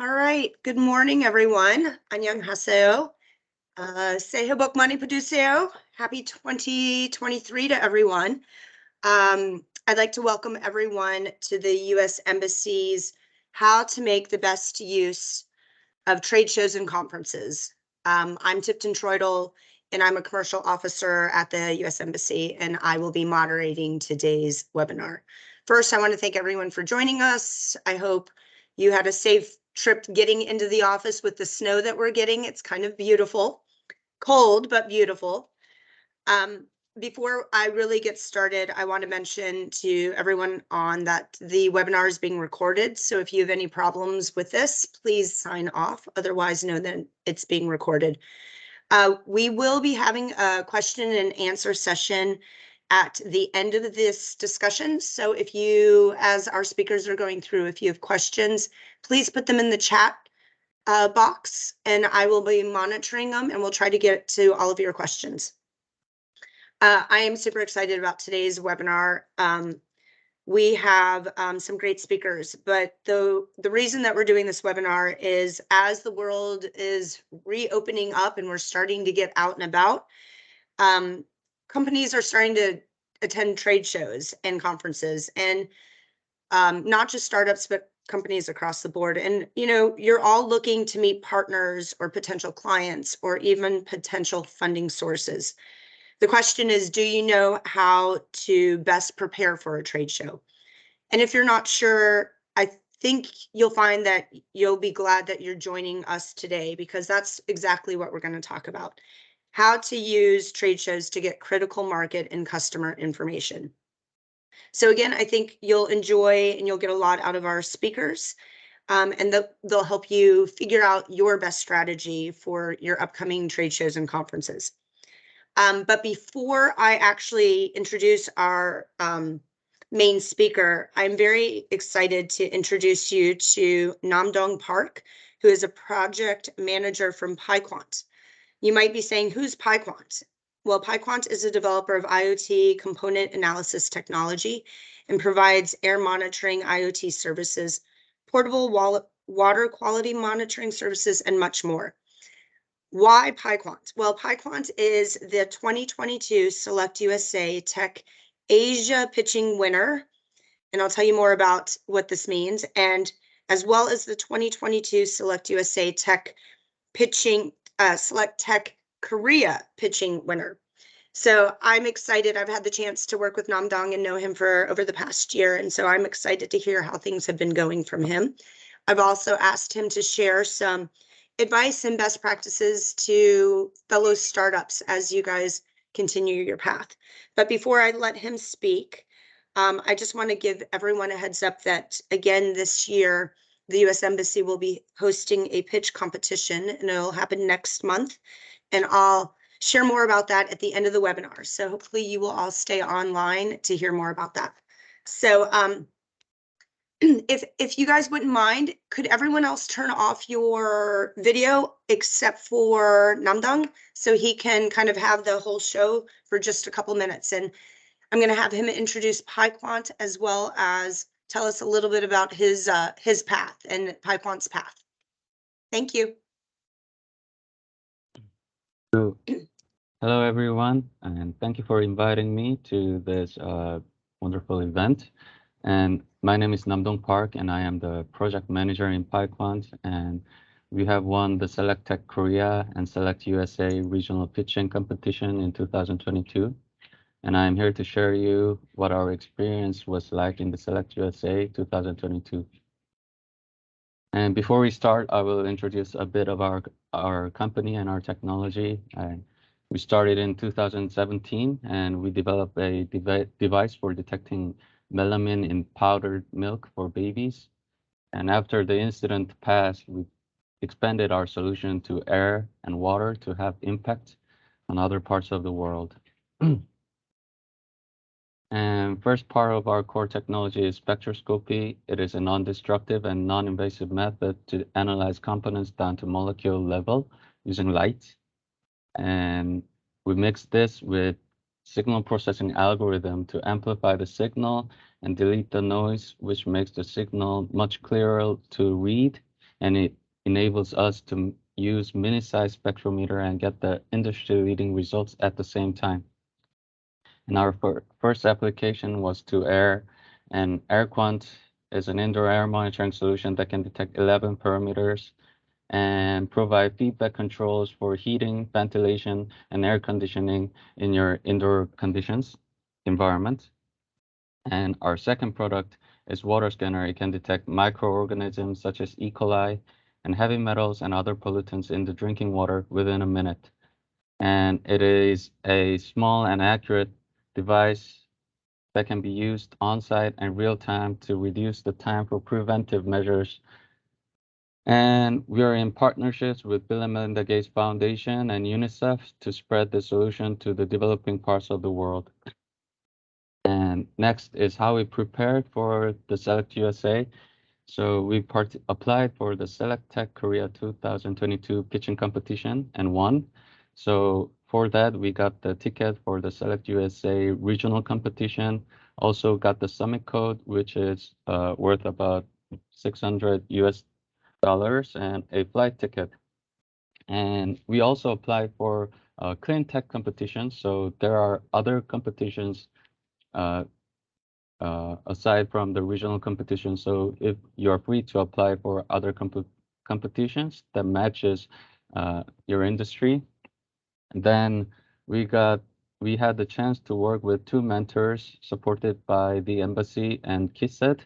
All right, good morning, everyone. 안녕하세요. 새해 복 많이 받으세요. Happy 2023 to everyone. I'd like to welcome everyone to the U.S. Embassy's How to Make the Best Use of Trade Shows and Conferences. I'm Tipton Troidel, and I'm a commercial officer at the U.S. Embassy, and I will be moderating today's webinar. First, I want to thank everyone for joining us. I hope you had a safe trip getting into the office with the snow that we're getting. It's kind of beautiful, cold, but beautiful. Before I really get started, I want to mention to everyone on that the webinar is being recorded. So if you have any problems with this, please sign off. Otherwise, know that it's being recorded. We will be having a question and answer session at the end of this discussion. So if you, as our speakers are going through, if you have questions, please put them in the chat box, and I will be monitoring them, and we'll try to get to all of your questions. I am super excited about today's webinar. We have some great speakers, but the reason that we're doing this webinar is as the world is reopening up and we're starting to get out and about, companies are starting to attend trade shows and conferences, and not just startups, but companies across the board. And, you know, you're all looking to meet partners or potential clients or even potential funding sources. The question is, do you know how to best prepare for a trade show? And if you're not sure, I think you'll find that you'll be glad that you're joining us today, because that's exactly what we're going to talk about. How to use trade shows to get critical market and customer information. So again, I think you'll enjoy and you'll get a lot out of our speakers, and they'll help you figure out your best strategy for your upcoming trade shows and conferences. But before I actually introduce our main speaker, I'm very excited to introduce you to Namdong Park, who is a project manager from Piquant. You might be saying, who's Piquant? Well, Piquant is a developer of IoT component analysis technology and provides air monitoring IoT services, portable water quality monitoring services, and much more. Why Piquant? Well, Piquant is the 2022 SelectTech Asia Pitching winner, and I'll tell you more about what this means, and as well as the 2022 SelectTech Pitching, SelectTech Korea Pitching winner. So I'm excited. I've had the chance to work with Namdong and know him for over the past year, and so I'm excited to hear how things have been going from him. I've also asked him to share some advice and best practices to fellow startups as you guys continue your path. But before I let him speak, I just want to give everyone a heads up that, again, this year, the U.S. Embassy will be hosting a pitch competition, and it'll happen next month. And I'll share more about that at the end of the webinar. So hopefully you will all stay online to hear more about that. So if you guys wouldn't mind, could everyone else turn off your video except for Namdong, so he can kind of have the whole show for just a couple minutes? And I'm going to have him introduce Piquant as well as tell us a little bit about his path and Piquant's path. Thank you. So, hello everyone, and thank you for inviting me to this wonderful event. And my name is Namdong Park, and I am the project manager in Piquant, and we have won the SelectTech Korea and Select USA regional pitching competition in 2022. And I'm here to share you what our experience was like in the Select USA 2022. And before we start, I will introduce a bit of our company and our technology. We started in 2017, and we developed a device for detecting melamine in powdered milk for babies. And after the incident passed, we expanded our solution to air and water to have impact on other parts of the world. And first part of our core technology is spectroscopy. It is a non-destructive and non-invasive method to analyze components down to molecule level using light. And we mix this with signal processing algorithm to amplify the signal and delete the noise, which makes the signal much clearer to read. And it enables us to use mini-size spectrometer and get the industry-leading results at the same time. And our first application was to air, and AirQuant is an indoor air monitoring solution that can detect 11 parameters and provide feedback controls for heating, ventilation, and air conditioning in your indoor conditions environment. And our second product is water scanner. It can detect microorganisms such as E. coli and heavy metals and other pollutants in the drinking water within a minute. And it is a small and accurate device that can be used on-site and real-time to reduce the time for preventive measures. And we are in partnerships with Bill and Melinda Gates Foundation and UNICEF to spread the solution to the developing parts of the world. And next is how we prepared for the Select USA. So we applied for the SelectTech Korea 2022 pitching competition and won. So for that, we got the ticket for the Select USA regional competition. Also got the summit code, which is worth about $600 and a flight ticket. And we also applied for clean tech competition. So there are other competitions aside from the regional competition. So if you're free to apply for other competitions that matches your industry, then we had the chance to work with two mentors supported by the embassy and KISSET,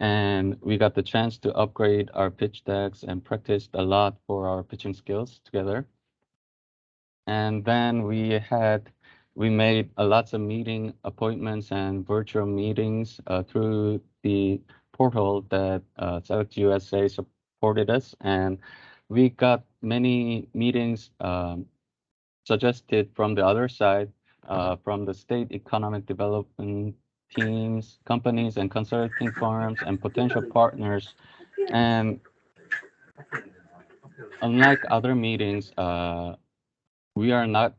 and we got the chance to upgrade our pitch decks and practiced a lot for our pitching skills together. And then we made lots of meeting appointments and virtual meetings through the portal that Select USA supported us, and we got many meetings suggested from the other side, from the state economic development teams, companies, and consulting firms, and potential partners. And unlike other meetings, we are not,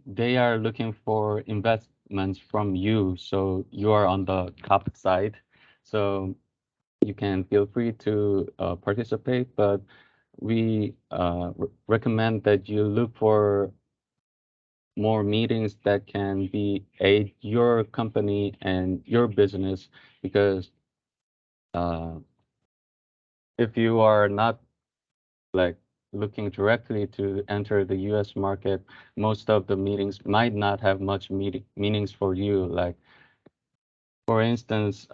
they are looking for investments from you. So you are on the top side. So you can feel free to participate, but we recommend that you look for more meetings that can be aid your company and your business, because if you are not like looking directly to enter the US market, most of the meetings might not have much meanings for you. Like, for instance,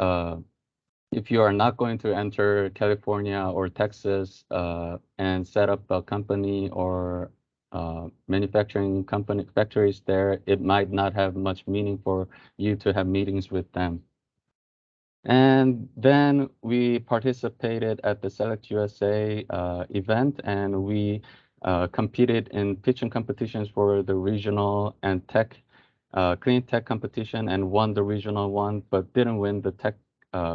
if you are not going to enter California or Texas and set up a company or manufacturing company factories there, it might not have much meaning for you to have meetings with them. And then we participated at the Select USA event, and we competed in pitching competitions for the regional and tech, clean tech competition, and won the regional one, but didn't win the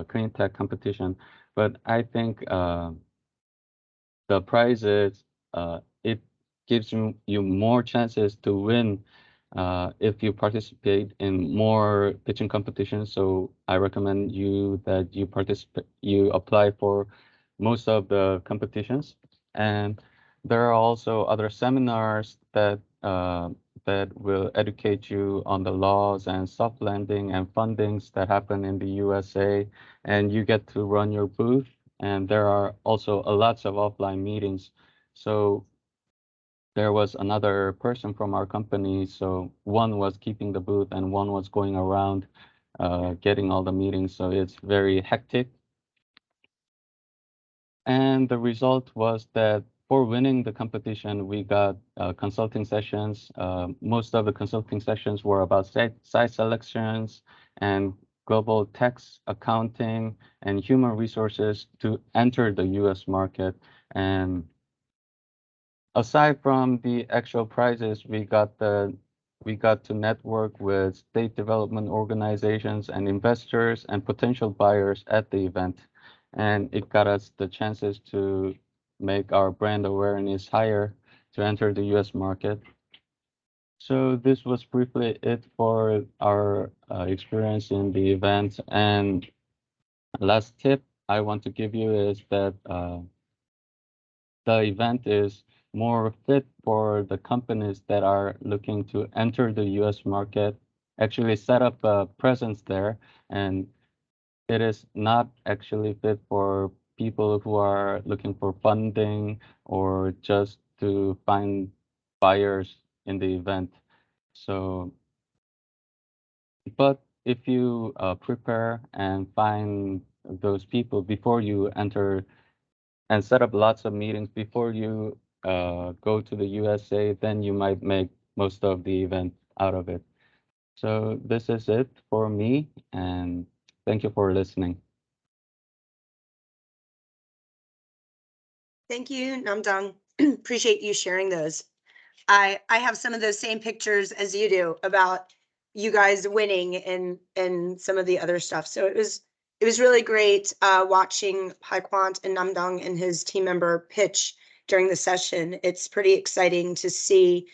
clean tech competition. But I think the prize is it gives you more chances to win if you participate in more pitching competitions. So I recommend you that you apply for most of the competitions. And there are also other seminars that will educate you on the laws and soft landing and fundings that happen in the USA, and you get to run your booth. And there are also lots of offline meetings. So there was another person from our company. So one was keeping the booth and one was going around getting all the meetings. So it's very hectic. And the result was that for winning the competition, we got consulting sessions. Most of the consulting sessions were about site selections and global tax accounting and human resources to enter the US market. And aside from the actual prizes, we got to network with state development organizations and investors and potential buyers at the event. And it got us the chances to make our brand awareness higher to enter the US market. So this was briefly it for our experience in the event. And last tip I want to give you is that the event is more fit for the companies that are looking to enter the US market, actually set up a presence there. And it is not actually fit for people who are looking for funding or just to find buyers in the event. So, but if you prepare and find those people before you enter and set up lots of meetings before you go to the USA, then you might make most of the event out of it. So this is it for me, and thank you for listening. Thank you, Namdang. Appreciate you sharing those. I have some of those same pictures as you do about you guys winning and some of the other stuff. So it was really great watching Piquant and Namdang and his team member pitch during the session. It's pretty exciting to see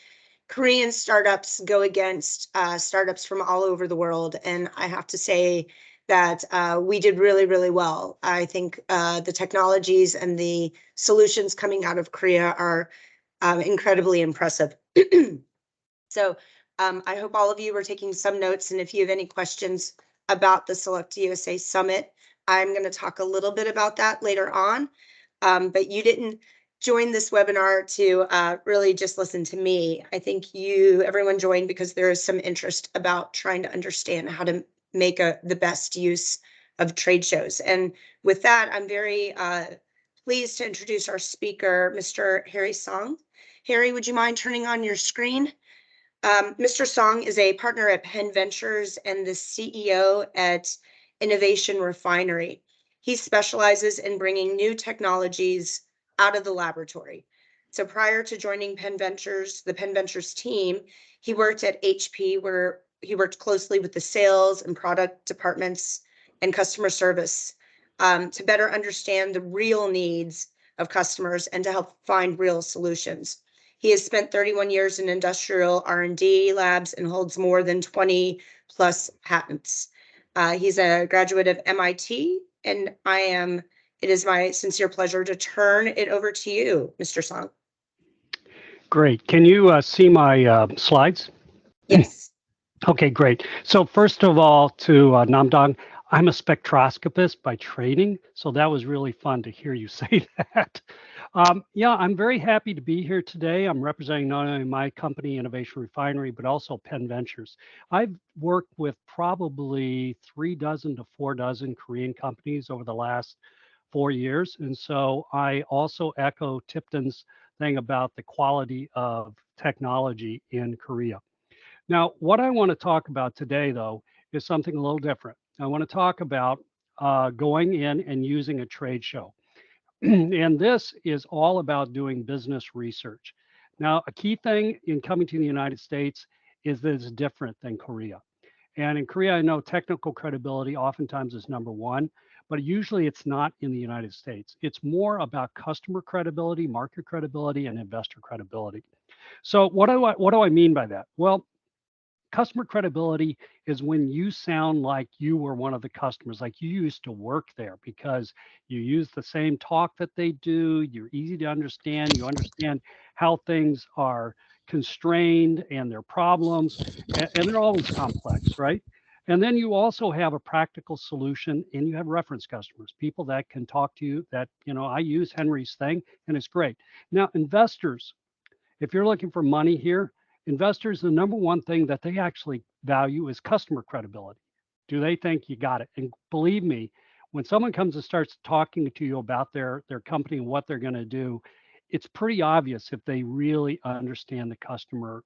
Korean startups go against startups from all over the world. And I have to say that we did really, really well. I think the technologies and the solutions coming out of Korea are incredibly impressive. So I hope all of you were taking some notes. And if you have any questions about the Select USA Summit, I'm going to talk a little bit about that later on. But you didn't join this webinar to really just listen to me. I think everyone joined because there is some interest about trying to understand how to make the best use of trade shows. And with that, I'm very pleased to introduce our speaker, Mr. Harry Song. Harry, would you mind turning on your screen? Mr. Song is a partner at Penn Ventures and the CEO at Innovation Refinery. He specializes in bringing new technologies out of the laboratory. So prior to joining Penn Ventures, the Penn Ventures team, he worked at HP, where he worked closely with the sales and product departments and customer service to better understand the real needs of customers and to help find real solutions. He has spent 31 years in industrial R&D labs and holds more than 20 plus patents. He's a graduate of MIT, and it is my sincere pleasure to turn it over to you, Mr. Song. Great. Can you see my slides? Yes. Okay, great. So first of all, to Namdang, I'm a spectroscopist by training, so that was really fun to hear you say that. Yeah, I'm very happy to be here today. I'm representing not only my company, Innovation Refinery, but also Penn Ventures. I've worked with probably 3 dozen to 4 dozen Korean companies over the last 4 years. And so I also echo Tipton's thing about the quality of technology in Korea. Now, what I want to talk about today, though, is something a little different. I want to talk about going in and using a trade show. And this is all about doing business research. Now, a key thing in coming to the United States is that it's different than Korea. And in Korea, I know technical credibility oftentimes is number one, but usually it's not in the United States. It's more about customer credibility, market credibility, and investor credibility. So what do I mean by that? Well, customer credibility is when you sound like you were one of the customers, like you used to work there because you use the same talk that they do. You're easy to understand. You understand how things are constrained and their problems, and they're always complex, right? And then you also have a practical solution and you have reference customers, people that can talk to you that, I use Henry's thing and it's great. Now, investors, if you're looking for money here, investors, the number one thing that they actually value is customer credibility. Do they think you got it? And believe me, when someone comes and starts talking to you about their company and what they're going to do, it's pretty obvious if they really understand the customer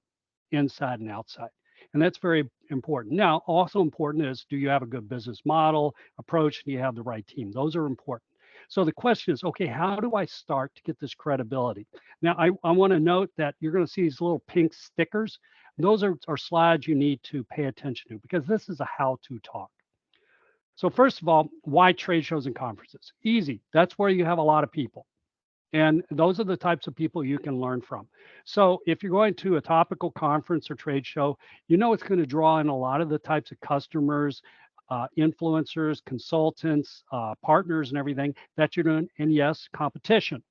inside and outside. And that's very important. Now, also important is, do you have a good business model, approach? Do you have the right team? Those are important. So the question is, okay, how do I start to get this credibility? Now, I want to note that you're going to see these little pink stickers. Those are slides you need to pay attention to because this is a how-to talk. So first of all, why trade shows and conferences? Easy. That's where you have a lot of people. And those are the types of people you can learn from. So if you're going to a topical conference or trade show, you know it's going to draw in a lot of the types of customers, influencers, consultants, partners, and everything that you're doing. And yes, competition.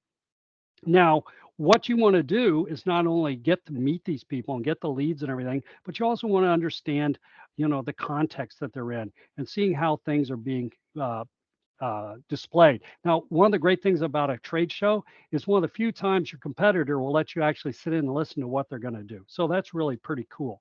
Now, what you want to do is not only get to meet these people and get the leads and everything, but you also want to understand, the context that they're in and seeing how things are being displayed. Now, one of the great things about a trade show is one of the few times your competitor will let you actually sit in and listen to what they're going to do. So that's really pretty cool.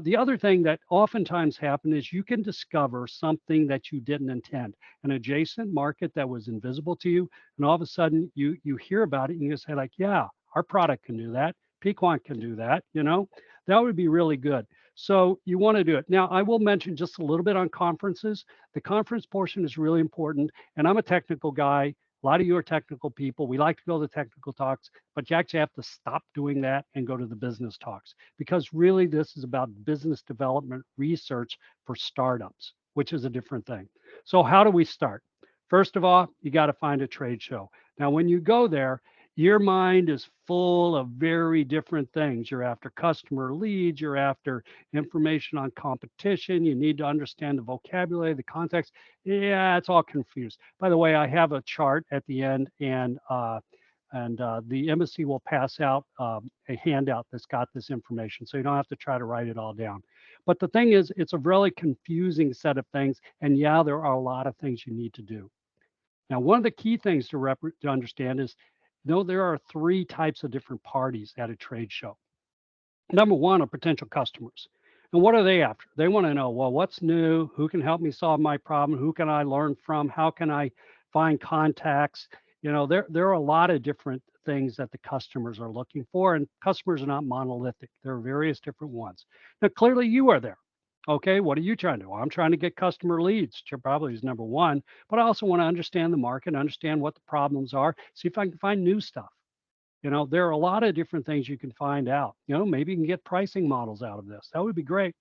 The other thing that oftentimes happens is you can discover something that you didn't intend, an adjacent market that was invisible to you, and all of a sudden you hear about it and you say like, yeah, our product can do that. Piquant can do that. That would be really good. So you want to do it. Now, I will mention just a little bit on conferences. The conference portion is really important, and I'm a technical guy. A lot of you are technical people. We like to go to the technical talks, but you actually have to stop doing that and go to the business talks because really this is about business development research for startups, which is a different thing. So how do we start? First of all, you got to find a trade show. Now, when you go there, your mind is full of very different things. You're after customer leads, you're after information on competition, you need to understand the vocabulary, the context. Yeah, it's all confused. By the way, I have a chart at the end, and the embassy will pass out a handout that's got this information, so you don't have to try to write it all down. But the thing is, it's a really confusing set of things, and yeah, there are a lot of things you need to do. Now, one of the key things to understand is, there are three types of different parties at a trade show. Number one are potential customers. And what are they after? They want to know, well, what's new? Who can help me solve my problem? Who can I learn from? How can I find contacts? There are a lot of different things that the customers are looking for, and customers are not monolithic. There are various different ones. Now, clearly you are there. Okay, what are you trying to do? Well, I'm trying to get customer leads, which probably is number one, but I also want to understand the market, understand what the problems are, see if I can find new stuff. There are a lot of different things you can find out. Maybe you can get pricing models out of this. That would be great.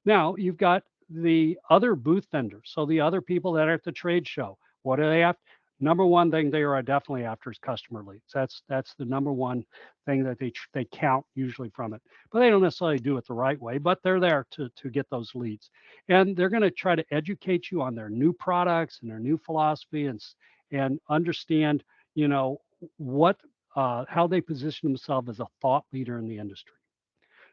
Now, you've got the other booth vendors. So the other people that are at the trade show, what do they have? Number one thing they are definitely after is customer leads. That's the number one thing that they count usually from it. But they don't necessarily do it the right way, but they're there to get those leads. And they're going to try to educate you on their new products and their new philosophy and understand, what how they position themselves as a thought leader in the industry.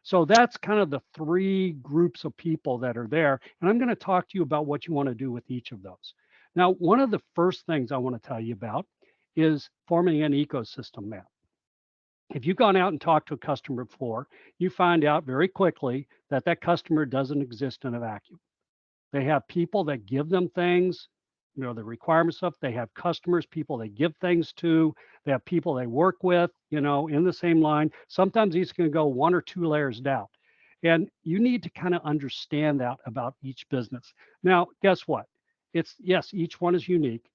So that's kind of the three groups of people that are there. And I'm going to talk to you about what you want to do with each of those. Now, one of the first things I want to tell you about is forming an ecosystem map. If you've gone out and talked to a customer before, you find out very quickly that that customer doesn't exist in a vacuum. They have people that give them things, the requirements stuff. They have customers, people they give things to. They have people they work with, in the same line. Sometimes these can go one or two layers down. And you need to kind of understand that about each business. Now, guess what? Yes, each one is unique,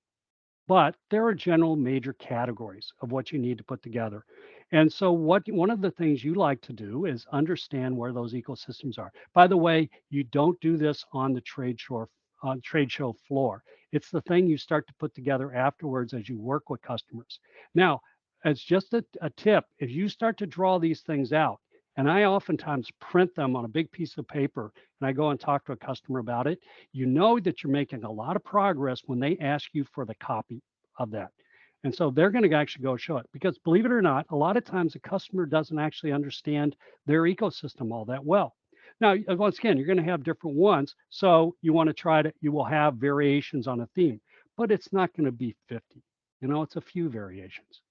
but there are general major categories of what you need to put together. And so one of the things you like to do is understand where those ecosystems are. By the way, you don't do this on the trade show floor. It's the thing you start to put together afterwards as you work with customers. Now, as just a tip, if you start to draw these things out, and I oftentimes print them on a big piece of paper and I go and talk to a customer about it, you know that you're making a lot of progress when they ask you for the copy of that. And so they're going to actually go show it because believe it or not, a lot of times the customer doesn't actually understand their ecosystem all that well. Now, once again, you're going to have different ones. So you want to you will have variations on a theme, but it's not going to be 50. It's a few variations.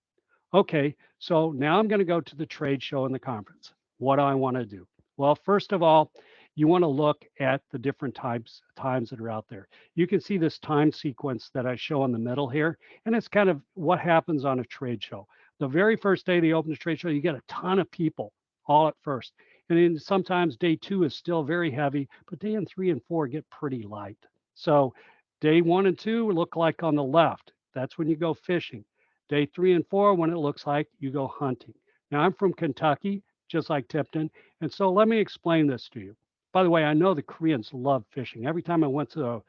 Okay, so now I'm going to go to the trade show and the conference. What do I want to do? Well, first of all, you want to look at the different times that are out there. You can see this time sequence that I show in the middle here, and it's kind of what happens on a trade show. The very first day they open the trade show, you get a ton of people all at first. And then sometimes day 2 is still very heavy, but day 3 and 4 get pretty light. So day 1 and 2 look like on the left. that's when you go fishing. Day 3 and 4, when it looks like, you go hunting. Now, I'm from Kentucky, just like Tipton. And so let me explain this to you. By the way, I know the Koreans love fishing. Every time I went to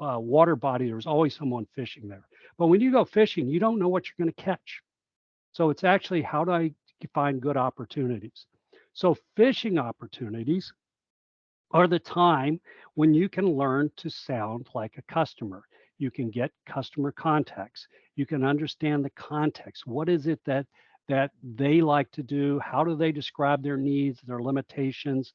a water body, there was always someone fishing there. But when you go fishing, you don't know what you're going to catch. So it's actually, how do I find good opportunities? So fishing opportunities are the time when you can learn to sound like a customer. You can get customer contacts. You can understand the context. What is it that they like to do? How do they describe their needs, their limitations?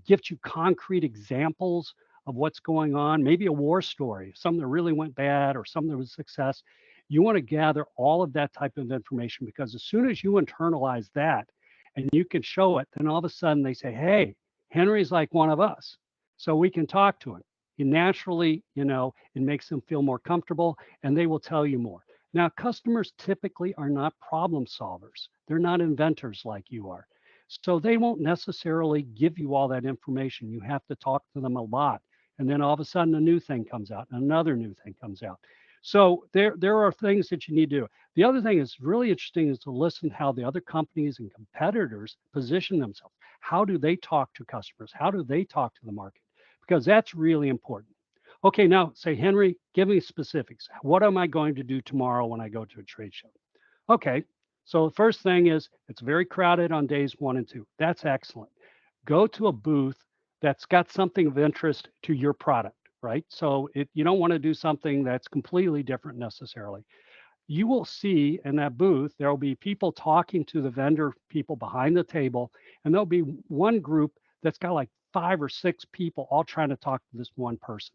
Gives you concrete examples of what's going on. Maybe a war story, something that really went bad or something that was a success. You want to gather all of that type of information, because as soon as you internalize that and you can show it, then all of a sudden they say, hey, Henry's like one of us, so we can talk to him. You naturally, it makes them feel more comfortable, and they will tell you more. Now, customers typically are not problem solvers. They're not inventors like you are. So they won't necessarily give you all that information. You have to talk to them a lot. And then all of a sudden a new thing comes out, and another new thing comes out. So there are things that you need to do. The other thing that's really interesting is to listen to how the other companies and competitors position themselves. How do they talk to customers? How do they talk to the market? Because that's really important. Okay, now say, Henry, give me specifics. What am I going to do tomorrow when I go to a trade show? Okay, so the first thing is, it's very crowded on days 1 and 2. That's excellent. Go to a booth that's got something of interest to your product, right? So you don't want to do something that's completely different necessarily. You will see in that booth, there will be people talking to the vendor people behind the table, and there'll be one group that's got like 5 or 6 people all trying to talk to this one person.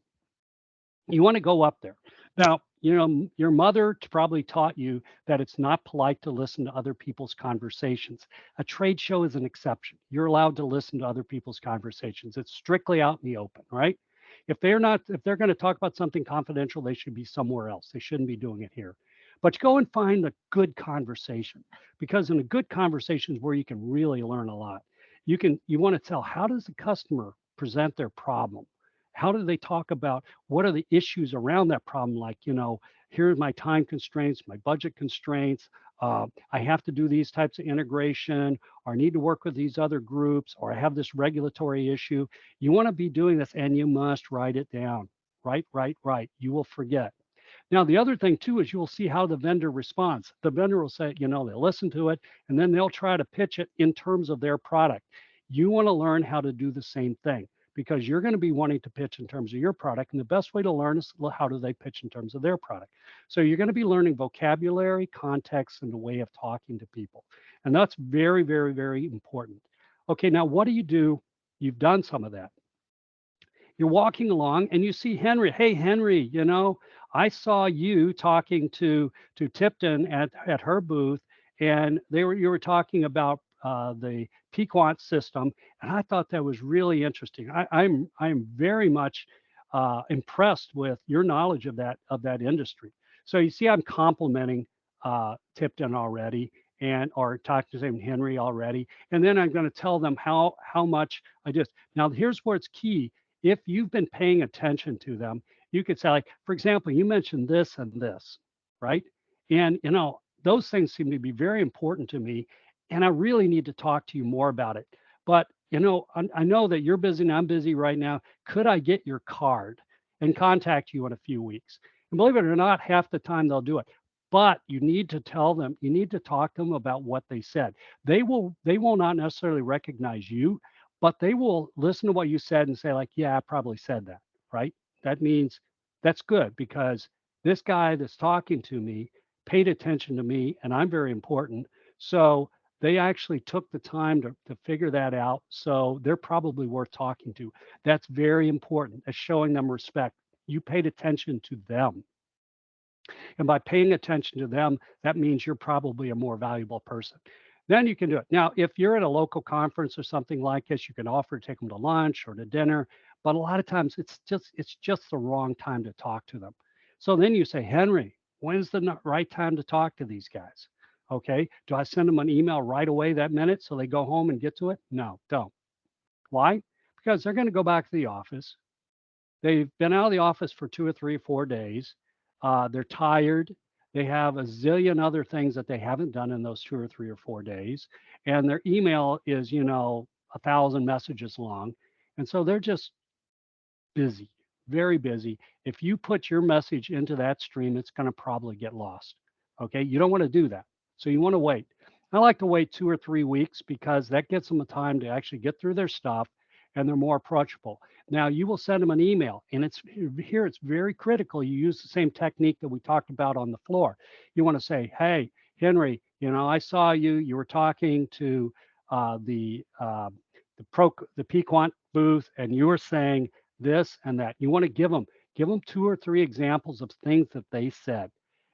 You want to go up there. Now, your mother probably taught you that it's not polite to listen to other people's conversations. A trade show is an exception. You're allowed to listen to other people's conversations. It's strictly out in the open, right? If they're going to talk about something confidential, they should be somewhere else. They shouldn't be doing it here. But go and find a good conversation, because in a good conversation is where you can really learn a lot. You want to tell, how does the customer present their problem? How do they talk about what are the issues around that problem? Like, here's my time constraints, my budget constraints. I have to do these types of integration, or I need to work with these other groups, or I have this regulatory issue. You want to be doing this, and you must write it down. Write. You will forget. Now, the other thing too is you'll see how the vendor responds. The vendor will say, they'll listen to it, and then they'll try to pitch it in terms of their product. You want to learn how to do the same thing, because you're going to be wanting to pitch in terms of your product. And the best way to learn is, how do they pitch in terms of their product? So you're going to be learning vocabulary, context, and the way of talking to people. And that's very, very, very important. Okay, now what do you do? You've done some of that. You're walking along and you see Henry. Hey, Henry, I saw you talking to Tipton at her booth, and you were talking about the Piquant system, and I thought that was really interesting. I'm very much impressed with your knowledge of that industry. So you see, I'm complimenting Tipton already, or talking to Henry already, and then I'm going to tell them how much I just. Now here's where it's key. If you've been paying attention to them, you could say, like, for example, you mentioned this and this, right? And those things seem to be very important to me, and I really need to talk to you more about it. But I know that you're busy and I'm busy right now. Could I get your card and contact you in a few weeks? And believe it or not, half the time they'll do it. But you need to tell them, you need to talk to them about what they said. They will not necessarily recognize you, but they will listen to what you said and say, like, yeah, I probably said that, right? That means that's good, because this guy that's talking to me paid attention to me, and I'm very important. So they actually took the time to figure that out. So they're probably worth talking to. That's very important. That's showing them respect. You paid attention to them. And by paying attention to them, that means you're probably a more valuable person. Then you can do it. Now, if you're at a local conference or something like this, you can offer to take them to lunch or to dinner. But a lot of times it's just the wrong time to talk to them. So then you say, Henry, when's the right time to talk to these guys? Okay. Do I send them an email right away that minute so they go home and get to it? No, don't. Why? Because they're going to go back to the office. They've been out of the office for 2 or 3 or 4 days. They're tired. They have a zillion other things that they haven't done in those 2 or 3 or 4 days. And their email is, 1,000 messages long. And so they're just busy, very busy. If you put your message into that stream, it's going to probably get lost. Okay. You don't want to do that. So you want to wait. I like to wait 2 or 3 weeks because that gets them the time to actually get through their stuff and they're more approachable. Now you will send them an email and it's very critical. You use the same technique that we talked about on the floor. You want to say, hey, Henry, I saw you were talking to the Piquant booth and you were saying this and that. You want to give them 2 or 3 examples of things that they said.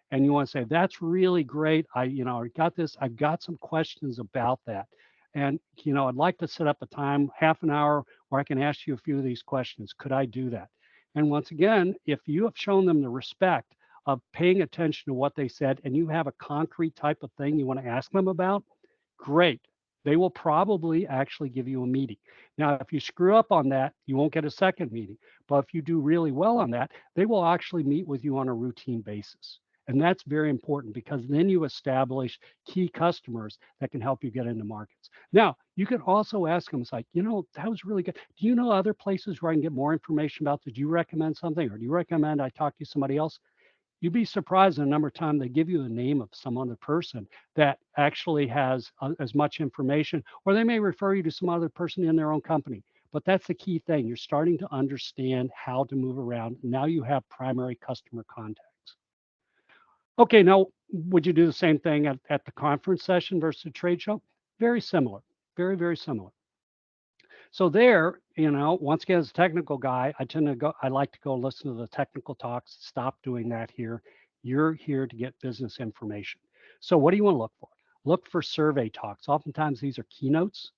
And you want to say, that's really great. I got this. I've got some questions about that. And, I'd like to set up a time, half an hour, where I can ask you a few of these questions. Could I do that? And once again, if you have shown them the respect of paying attention to what they said and you have a concrete type of thing you want to ask them about, great. They will probably actually give you a meeting. Now, if you screw up on that, you won't get a second meeting. But if you do really well on that, they will actually meet with you on a routine basis. And that's very important because then you establish key customers that can help you get into markets. Now, you can also ask them, it's like, that was really good. Do you know other places where I can get more information about? Did you recommend something or do you recommend I talk to somebody else? You'd be surprised the number of times they give you the name of some other person that actually has as much information, or they may refer you to some other person in their own company. But that's the key thing. You're starting to understand how to move around. Now you have primary customer contacts. Okay, now would you do the same thing at the conference session versus a trade show? Very similar, very, very similar. So there, once again, as a technical guy, I like to go listen to the technical talks. Stop doing that here. You're here to get business information. So what do you want to look for? Look for survey talks. Oftentimes these are keynotes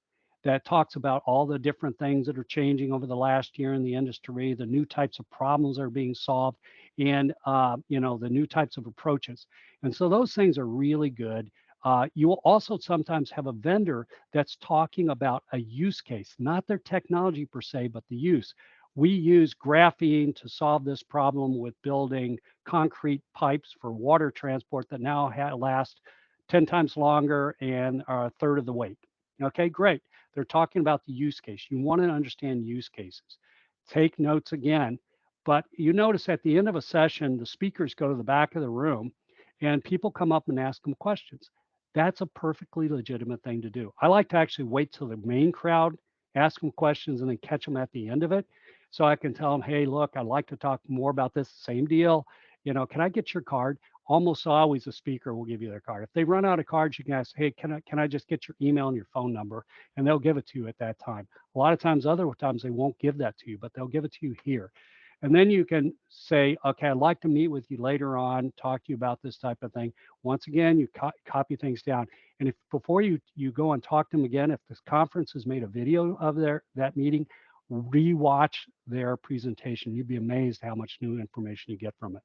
that talks about all the different things that are changing over the last year in the industry, the new types of problems that are being solved, and the new types of approaches. And so those things are really good. You will also sometimes have a vendor that's talking about a use case, not their technology per se, but the use. We use graphene to solve this problem with building concrete pipes for water transport that now last 10 times longer and are a third of the weight. Okay, great. They're talking about the use case. You want to understand use cases. Take notes again. But you notice at the end of a session, the speakers go to the back of the room and people come up and ask them questions. That's a perfectly legitimate thing to do. I like to actually wait till the main crowd, ask them questions, and then catch them at the end of it. So I can tell them, hey, look, I'd like to talk more about this. Same deal. Can I get your card? Almost always a speaker will give you their card. If they run out of cards, you can ask, hey, can I just get your email and your phone number? And they'll give it to you at that time. A lot of times, other times they won't give that to you, but they'll give it to you here. And then you can say, okay, I'd like to meet with you later on, talk to you about this type of thing. Once again, you copy things down. And if before you go and talk to them again, if this conference has made a video of that meeting, rewatch their presentation. You'd be amazed how much new information you get from it.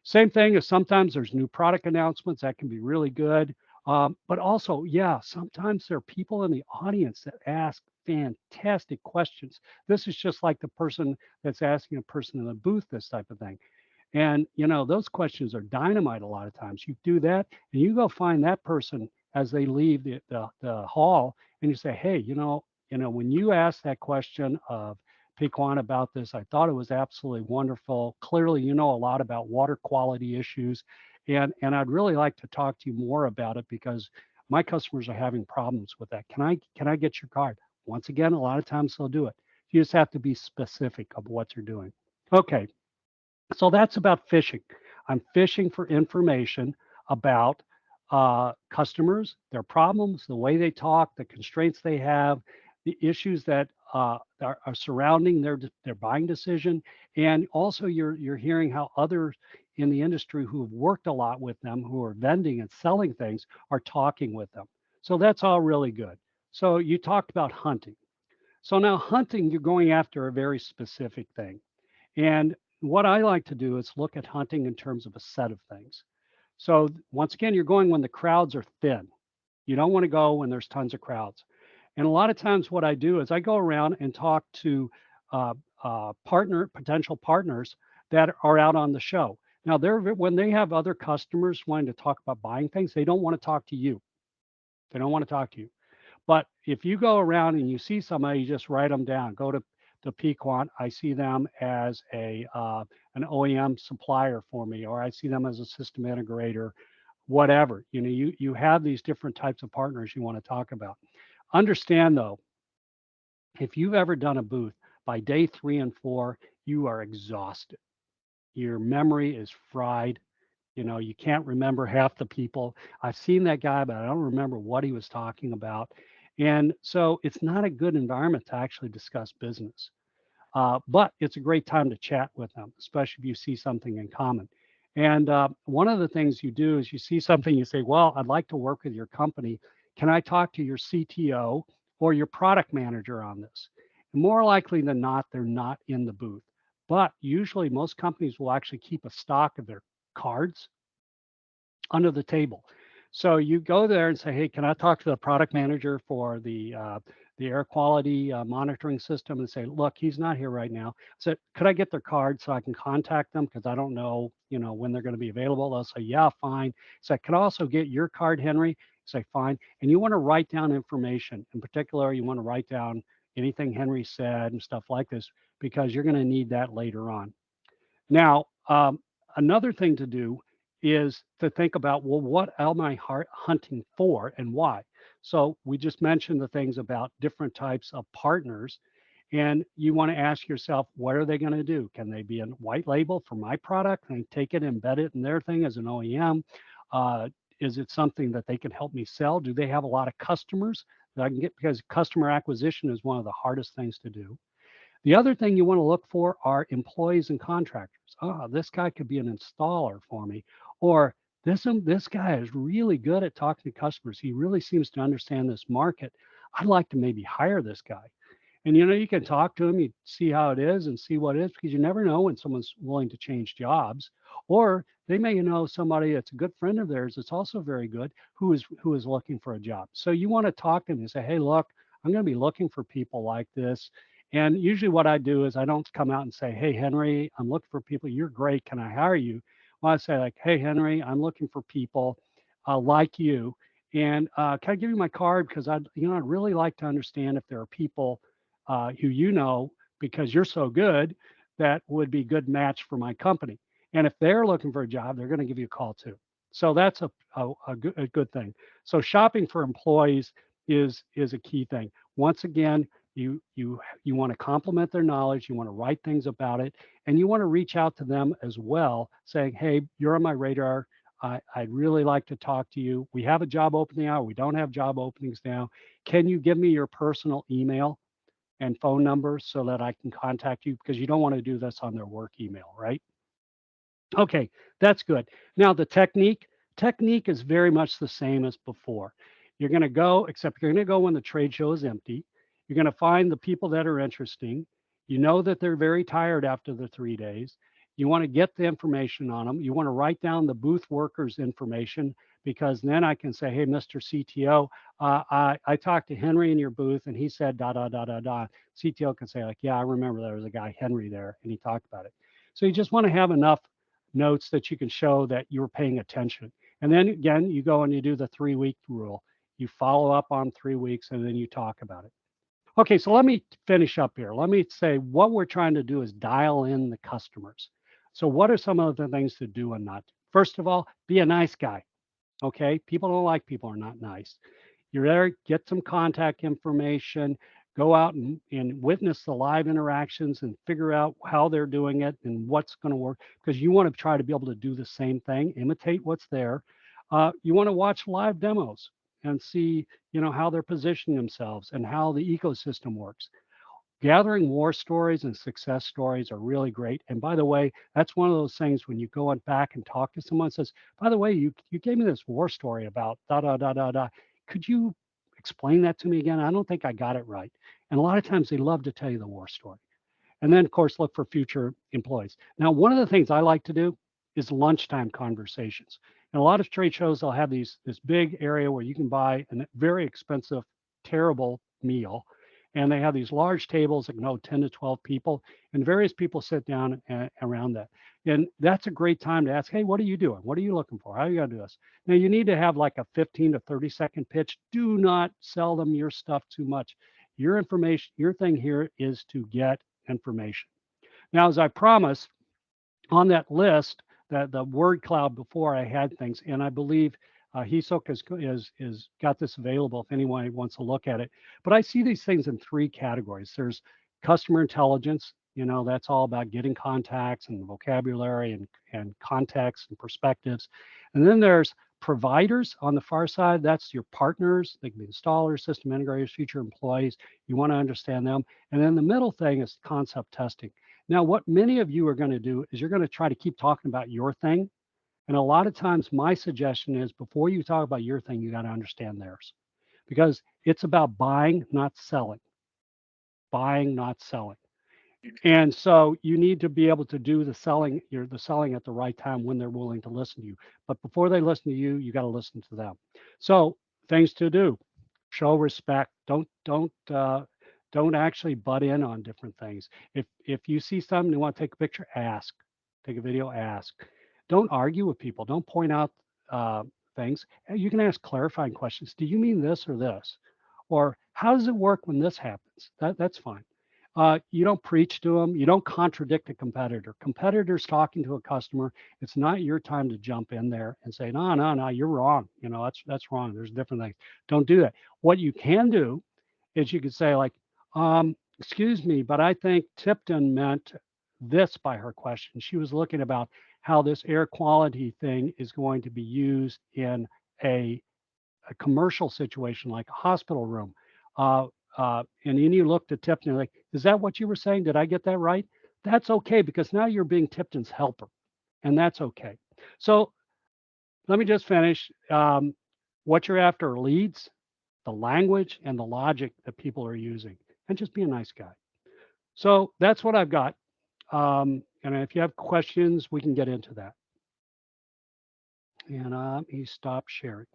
Same thing as sometimes there's new product announcements that can be really good. But also, yeah, sometimes there are people in the audience that ask fantastic questions. This is just like the person that's asking a person in the booth this type of thing. And those questions are dynamite a lot of times. You do that and you go find that person as they leave the hall and you say, hey, when you asked that question of Piquant about this, I thought it was absolutely wonderful. Clearly, you know a lot about water quality issues. And I'd really like to talk to you more about it because my customers are having problems with that. Can I get your card? Once again, a lot of times they'll do it. You just have to be specific of what you're doing. Okay, so that's about fishing. I'm fishing for information about customers, their problems, the way they talk, the constraints they have, the issues that are surrounding their buying decision, and also you're hearing how others in the industry who have worked a lot with them, who are vending and selling things, are talking with them. So that's all really good. So you talked about hunting. So now hunting, you're going after a very specific thing. And what I like to do is look at hunting in terms of a set of things. So once again, you're going when the crowds are thin. You don't want to go when there's tons of crowds. And a lot of times what I do is I go around and talk to potential partners that are out on the show. Now, when they have other customers wanting to talk about buying things, they don't want to talk to you. They don't want to talk to you. But if you go around and you see somebody, you just write them down. Go to the Piquant. I see them as an OEM supplier for me, or I see them as a system integrator, whatever. You have these different types of partners you want to talk about. Understand though, if you've ever done a booth, by day 3 and 4, you are exhausted. Your memory is fried. You can't remember half the people. I've seen that guy, but I don't remember what he was talking about. And so it's not a good environment to actually discuss business. But it's a great time to chat with them, especially if you see something in common. And one of the things you do is you see something, you say, well, I'd like to work with your company. Can I talk to your CTO or your product manager on this? And more likely than not, they're not in the booth. But usually most companies will actually keep a stock of their cards under the table. So you go there and say, hey, can I talk to the product manager for the air quality monitoring system? And say, look, he's not here right now. So could I get their card so I can contact them? Because I don't know, when they're going to be available. They'll say, yeah, fine. So can I also get your card, Henry? Say, fine. And you want to write down information. In particular, you want to write down anything Henry said and stuff like this, because you're going to need that later on. Now, another thing to do is to think about, well, what am I hunting for and why? So we just mentioned the things about different types of partners, and you want to ask yourself, what are they going to do? Can they be a white label for my product? Can I take it, embed it in their thing as an OEM? Is it something that they can help me sell? Do they have a lot of customers that I can get? Because customer acquisition is one of the hardest things to do. The other thing you want to look for are employees and contractors. This guy could be an installer for me, or this guy is really good at talking to customers. He really seems to understand this market. I'd like to maybe hire this guy. And you can talk to him, you see how it is and see what it is, because you never know when someone's willing to change jobs, or they may know somebody that's a good friend of theirs that's also very good who is looking for a job. So you want to talk to them and say, hey, look, I'm going to be looking for people like this. And usually what I do is I don't come out and say, hey, Henry, I'm looking for people. You're great. Can I hire you? Well, I say like, hey, Henry, I'm looking for people like you. And can I give you my card? Because I'd really like to understand if there are people who because you're so good, that would be good match for my company. And if they're looking for a job, they're going to give you a call too. So that's a good thing. So shopping for employees is a key thing. Once again, you want to complement their knowledge, you want to write things about it, and you want to reach out to them as well, saying, hey, you're on my radar. I'd really like to talk to you. We have a job opening now. We don't have job openings now. Can you give me your personal email and phone number so that I can contact you? Because you don't want to do this on their work email, right? Okay, that's good. Now the technique is very much the same as before. You're going to go, except you're going to go when the trade show is empty. You're going to find the people that are interesting. You know that they're very tired after the 3 days. You want to get the information on them. You want to write down the booth workers' information, because then I can say, hey, Mr. CTO, I talked to Henry in your booth and he said da da da da da. CTO can say like, yeah, I remember there was a guy Henry there and he talked about it. So you just want to have enough notes that you can show that you're paying attention. And then again, you go and you do the 3-week rule. You follow up on 3 weeks and then you talk about it. Okay, so let me finish up here. Let me say what we're trying to do is dial in the customers. So what are some of the things to do and not? First of all, be a nice guy. Okay, people don't like people who are not nice. You're there, get some contact information, go out and witness the live interactions and figure out how they're doing it and what's going to work, because you want to try to be able to do the same thing, imitate what's there. You want to watch live demos and see, how they're positioning themselves and how the ecosystem works. Gathering war stories and success stories are really great. And by the way, that's one of those things when you go on back and talk to someone and says, by the way, you gave me this war story about da da da da da. Could you explain that to me again? I don't think I got it right. And a lot of times they love to tell you the war story. And then, of course, look for future employees. Now, one of the things I like to do is lunchtime conversations. And a lot of trade shows, they'll have this big area where you can buy a very expensive, terrible meal. And they have these large tables that can hold 10 to 12 people, and various people sit down around that. And that's a great time to ask, hey, what are you doing? What are you looking for? How are you going to do this? Now, you need to have like a 15 to 30-second pitch. Do not sell them your stuff too much. Your information, your thing here is to get information. Now, as I promised, on that list, that the word cloud before, I had things, and I believe Hisok is got this available if anyone wants to look at it. But I see these things in three categories. There's customer intelligence. That's all about getting contacts and vocabulary and context and perspectives. And then there's providers on the far side. That's your partners. They can be installers, system integrators, future employees. You want to understand them. And then the middle thing is concept testing. Now, what many of you are going to do is you're going to try to keep talking about your thing. And a lot of times my suggestion is before you talk about your thing, you got to understand theirs, because it's about buying, not selling. Buying, not selling. And so you need to be able to do the selling at the right time when they're willing to listen to you. But before they listen to you, you got to listen to them. So things to do: show respect. Don't actually butt in on different things. If you see something you want to take a picture, ask. Take a video, ask. Don't argue with people. Don't point out things. You can ask clarifying questions. Do you mean this or this? Or how does it work when this happens? That's fine. You don't preach to them. You don't contradict a competitor. Competitors talking to a customer. It's not your time to jump in there and say, no, you're wrong. That's wrong. There's different things. Don't do that. What you can do is you could say like, excuse me, but I think Tipton meant this by her question. She was looking about how this air quality thing is going to be used in a commercial situation like a hospital room. And then you looked at Tipton and like, is that what you were saying? Did I get that right? That's okay, because now you're being Tipton's helper, and that's okay. So let me just finish. What you're after are leads, the language, and the logic that people are using, and just be a nice guy. So that's what I've got. And if you have questions, we can get into that. And let me stop sharing.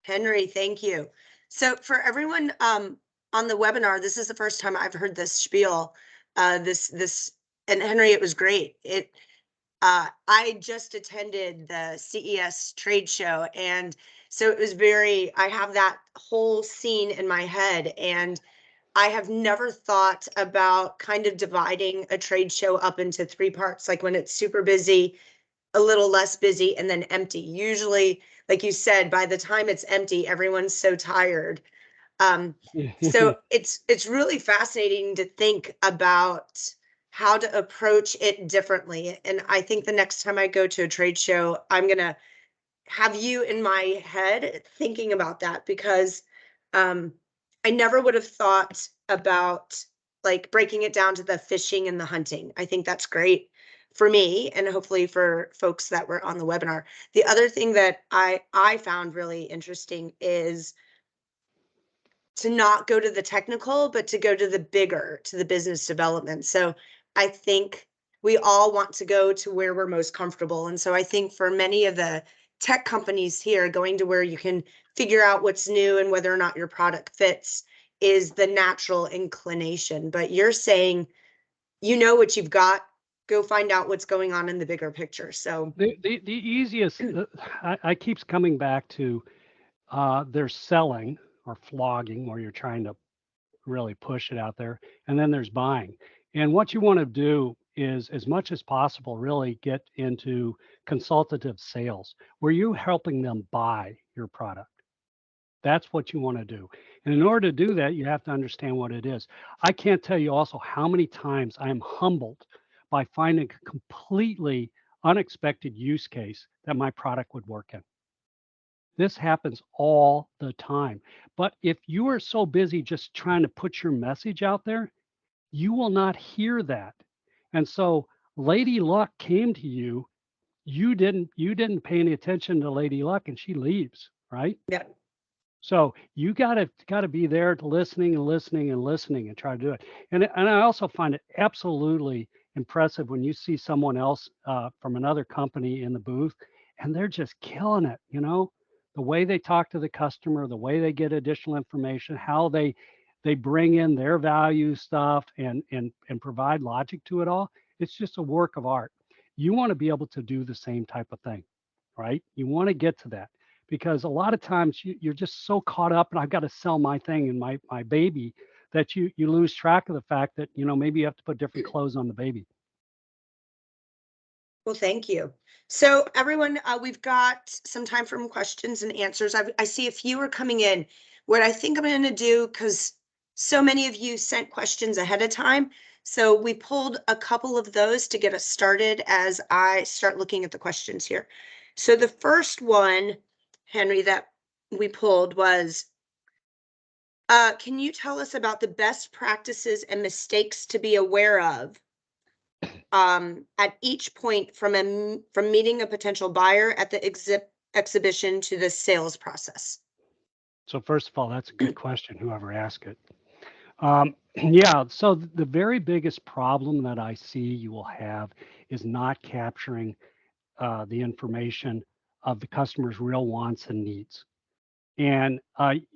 Henry, thank you. So for everyone on the webinar, this is the first time I've heard this spiel. And Henry, it was great. I just attended the CES trade show, and so it was I have that whole scene in my head, and I have never thought about kind of dividing a trade show up into three parts, like when it's super busy, a little less busy, and then empty. Usually, like you said, by the time it's empty, everyone's so tired. So it's really fascinating to think about how to approach it differently. And I think the next time I go to a trade show, I'm gonna have you in my head thinking about that, because I never would have thought about like breaking it down to the fishing and the hunting. I think that's great for me, and hopefully for folks that were on the webinar. The other thing that I found really interesting is to not go to the technical, but to go to the business development. So I think we all want to go to where we're most comfortable. And so I think for many of the tech companies here, going to where you can figure out what's new and whether or not your product fits is the natural inclination. But you're saying, you know what you've got, go find out what's going on in the bigger picture. So the easiest, I keeps coming back to there's selling or flogging, where you're trying to really push it out there, and then there's buying. And what you want to do is, as much as possible, really get into consultative sales, where you're helping them buy your product. That's what you want to do. And in order to do that, you have to understand what it is. I can't tell you also how many times I am humbled by finding a completely unexpected use case that my product would work in. This happens all the time. But if you are so busy just trying to put your message out there, you will not hear that. And so Lady Luck came to you. You didn't pay any attention to Lady Luck, and she leaves, right? yeah. So you gotta be there listening and try to do it. And I also find it absolutely impressive when you see someone else from another company in the booth, and they're just killing it. the way they talk to the customer, the way they get additional information, how they bring in their value stuff and provide logic to it all. It's just a work of art. You want to be able to do the same type of thing, right? You want to get to that because a lot of times you're just so caught up and I've got to sell my thing and my baby that you lose track of the fact that, maybe you have to put different clothes on the baby. Well, thank you. So everyone, we've got some time for questions and answers. I see a few are coming in. What I think I'm going to do, because so many of you sent questions ahead of time, so we pulled a couple of those to get us started as I start looking at the questions here. So the first one, Henry, that we pulled was, can you tell us about the best practices and mistakes to be aware of at each point from meeting a potential buyer at the exhibition to the sales process? So first of all, that's a good question, whoever asked it. Yeah, so the very biggest problem that I see you will have is not capturing the information of the customer's real wants and needs, and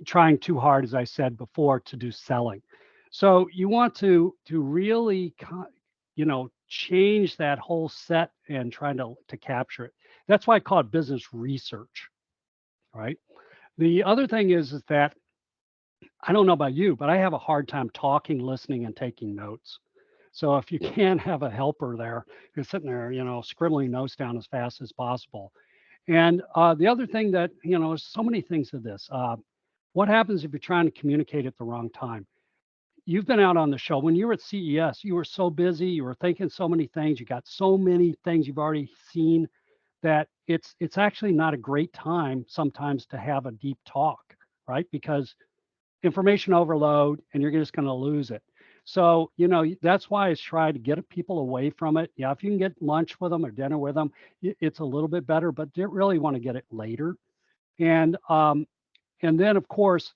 trying too hard, as I said before, to do selling. So you want to really, change that whole set and trying to capture it. That's why I call it business research, right? The other thing is that I don't know about you, but I have a hard time talking, listening, and taking notes. So if you can't have a helper there, you're sitting there, scribbling notes down as fast as possible. And the other thing that, there's so many things to this. What happens if you're trying to communicate at the wrong time? You've been out on the show. When you were at CES, you were so busy, you were thinking so many things, you got so many things you've already seen that it's actually not a great time sometimes to have a deep talk, right? Because information overload and you're just going to lose it. So, that's why I try to get people away from it. Yeah, if you can get lunch with them or dinner with them, it's a little bit better, but you really want to get it later. And then, of course,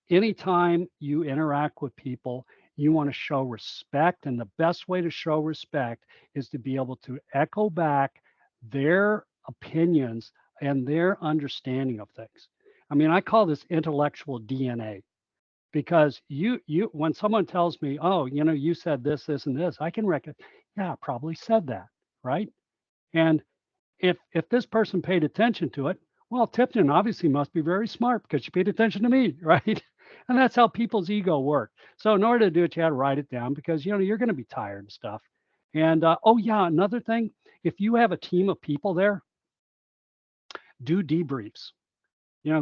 anytime you interact with people, you want to show respect. And the best way to show respect is to be able to echo back their opinions and their understanding of things. I mean, I call this intellectual DNA because when someone tells me, oh, you said this, and this, I can reckon, yeah, I probably said that, right? And if this person paid attention to it, well, Tipton obviously must be very smart because she paid attention to me, right? And that's how people's ego work. So in order to do it, you had to write it down because you're going to be tired and stuff. And oh yeah, another thing, if you have a team of people there, do debriefs.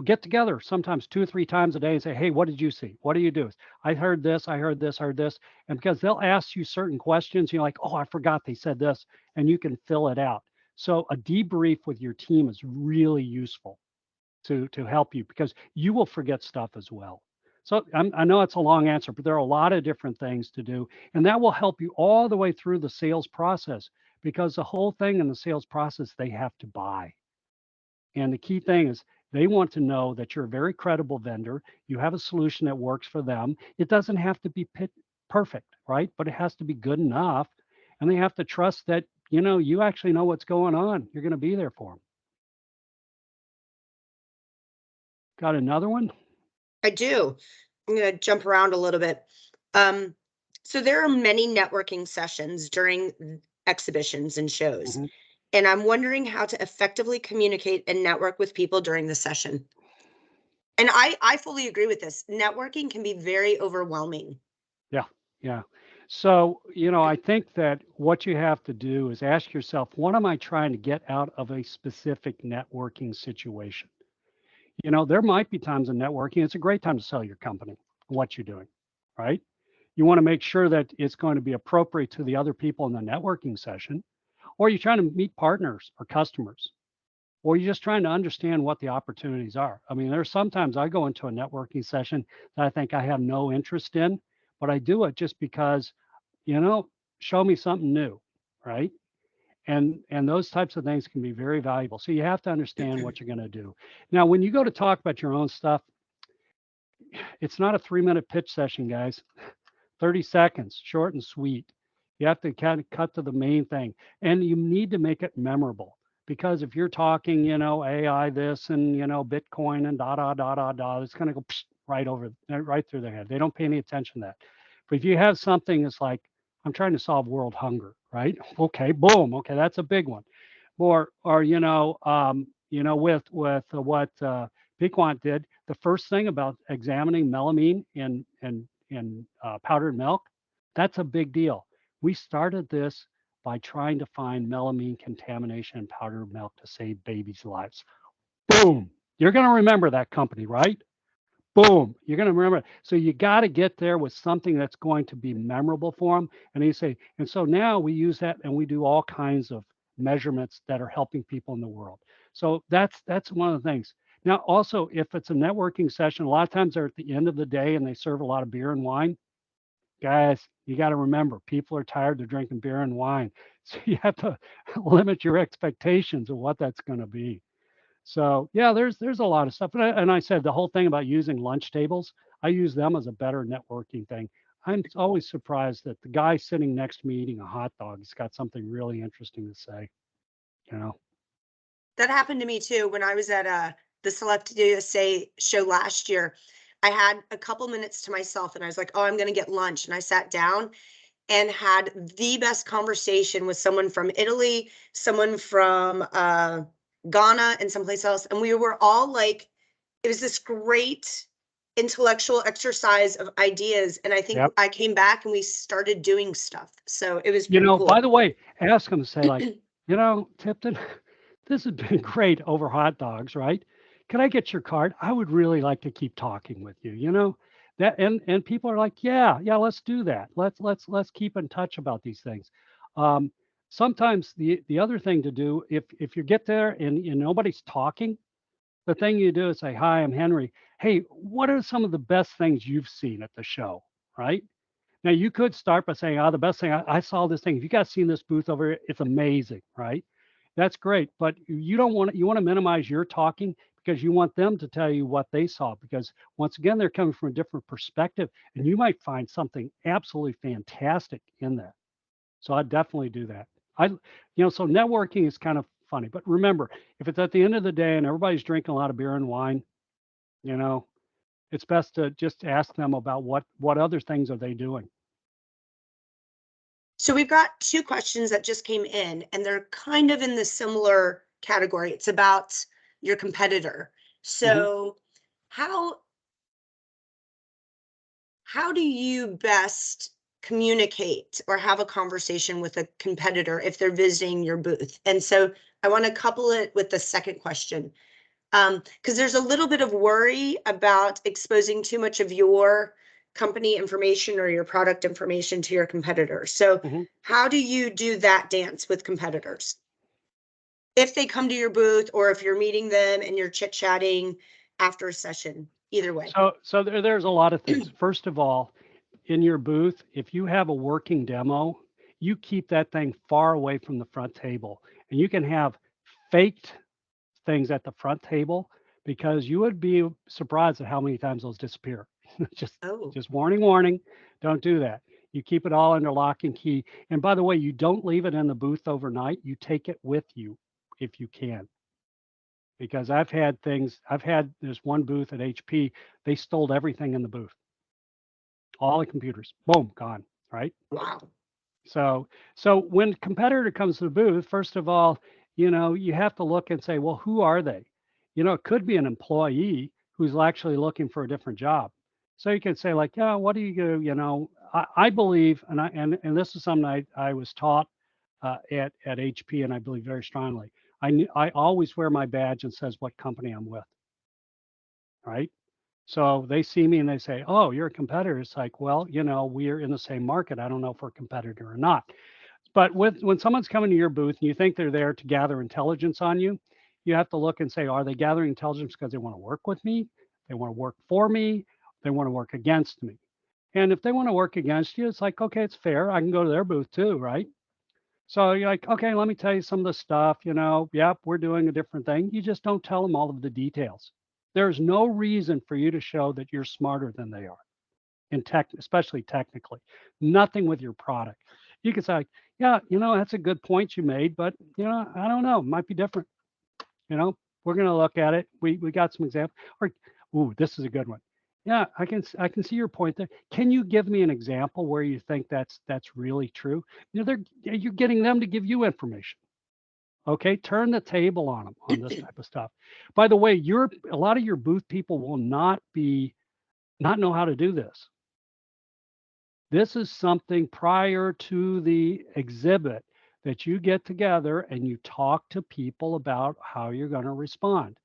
Get together sometimes 2 or 3 times a day and say, hey, what did you see? What do you do? I heard this, I heard this, heard this. And because they'll ask you certain questions, you're like, oh, I forgot they said this, and you can fill it out. So a debrief with your team is really useful to help you because you will forget stuff as well. So I know it's a long answer, but there are a lot of different things to do. And that will help you all the way through the sales process because the whole thing in the sales process, they have to buy. And the key thing is they want to know that you're a very credible vendor. You have a solution that works for them. It doesn't have to be perfect, right? But it has to be good enough. And they have to trust that, you actually know what's going on. You're going to be there for them. Got another one? I do. I'm going to jump around a little bit. So there are many networking sessions during exhibitions and shows. Mm-hmm. And I'm wondering how to effectively communicate and network with people during the session. And I fully agree with this. Networking can be very overwhelming. Yeah. So, I think that what you have to do is ask yourself, what am I trying to get out of a specific networking situation? There might be times in networking, it's a great time to sell your company, what you're doing, right? You want to make sure that it's going to be appropriate to the other people in the networking session, or you're trying to meet partners or customers, or you're just trying to understand what the opportunities are. I mean, there's sometimes I go into a networking session that I think I have no interest in, but I do it just because, show me something new, right? And those types of things can be very valuable. So you have to understand what you're going to do. Now, when you go to talk about your own stuff, it's not a 3-minute pitch session, guys. 30 seconds, short and sweet. You have to kind of cut to the main thing, and you need to make it memorable because if you're talking, AI this and, Bitcoin and it's going to go right over, right through their head. They don't pay any attention to that. But if you have something that's like, I'm trying to solve world hunger, right? Okay, boom. Okay, that's a big one. Or with what Piquant did, the first thing about examining melamine in powdered milk, that's a big deal. We started this by trying to find melamine contamination in powdered milk to save babies' lives. Boom. You're going to remember that company, right? Boom. You're going to remember. So you got to get there with something that's going to be memorable for them. And you say, and so now we use that and we do all kinds of measurements that are helping people in the world. So that's one of the things. Now, also, if it's a networking session, a lot of times they're at the end of the day and they serve a lot of beer and wine. Guys, you got to remember, people are tired of drinking beer and wine. So you have to limit your expectations of what that's going to be. So yeah, there's a lot of stuff. And I said the whole thing about using lunch tables, I use them as a better networking thing. I'm always surprised that the guy sitting next to me eating a hot dog has got something really interesting to say. You know, That happened to me too when I was at the Select USA show last year. I had a couple minutes to myself and I was like, oh, I'm going to get lunch. And I sat down and had the best conversation with someone from Italy, someone from Ghana, and someplace else. And we were all like, it was this great intellectual exercise of ideas. And I think yep. I came back and we started doing stuff. So it was pretty By cool. the way, ask him to say like, Tipton, this has been great over hot dogs, right? Can I get your card? I would really like to keep talking with you, that and people are like, yeah, let's do that. Let's keep in touch about these things. Um, Sometimes the other thing to do, if you get there and nobody's talking, the thing you do is say, hi, I'm Henry. Hey, what are some of the best things you've seen at the show, right? Now you could start by saying, the best thing I saw this thing. If you guys seen this booth over here, it's amazing, right? That's great. But you want to minimize your talking because you want them to tell you what they saw. Because once again, they're coming from a different perspective, and you might find something absolutely fantastic in that. So I definitely do that. So networking is kind of funny. But remember, if it's at the end of the day and everybody's drinking a lot of beer and wine, you know, it's best to just ask them about what other things are they doing. So we've got two questions that just came in, and they're kind of in the similar category. It's about your competitor. So how do you best communicate or have a conversation with a competitor if they're visiting your booth? And so I want to couple it with the second question, because there's a little bit of worry about exposing too much of your company information or your product information to your competitors. So how do you do that dance with competitors? If they come to your booth or if you're meeting them and you're chit-chatting after a session, either way. So there's a lot of things. First of all, in your booth, if you have a working demo, you keep that thing far away from the front table. And you can have faked things at the front table because you would be surprised at how many times those disappear. Just warning, don't do that. You keep it all under lock and key. And by the way, you don't leave it in the booth overnight. You take it with you if you can. Because I've had this one booth at HP, they stole everything in the booth. All the computers, boom, gone, right? Wow. So when competitor comes to the booth, first of all, you have to look and say, well, who are they? It could be an employee who's actually looking for a different job. So you can say like, yeah, what do you do? I believe, and this is something I was taught at HP, and I believe very strongly. I always wear my badge and says what company I'm with, right? So they see me and they say, oh, you're a competitor. It's like, well, we're in the same market. I don't know if we're a competitor or not. But when someone's coming to your booth and you think they're there to gather intelligence on you, you have to look and say, are they gathering intelligence because they want to work with me? They want to work for me? They want to work against me? And if they want to work against you, it's like, okay, it's fair. I can go to their booth too, right? So you're like, okay, let me tell you some of the stuff, yep, we're doing a different thing. You just don't tell them all of the details. There's no reason for you to show that you're smarter than they are, especially technically. Nothing with your product. You can say, like, yeah, that's a good point you made, but I don't know, it might be different. We're going to look at it. We got some examples. Or, ooh, this is a good one. Yeah, I can see your point there. Can you give me an example where you think that's really true? You're getting them to give you information. Okay, turn the table on them on this type of stuff. By the way, a lot of your booth people will not know how to do this. This is something prior to the exhibit that you get together and you talk to people about how you're going to respond.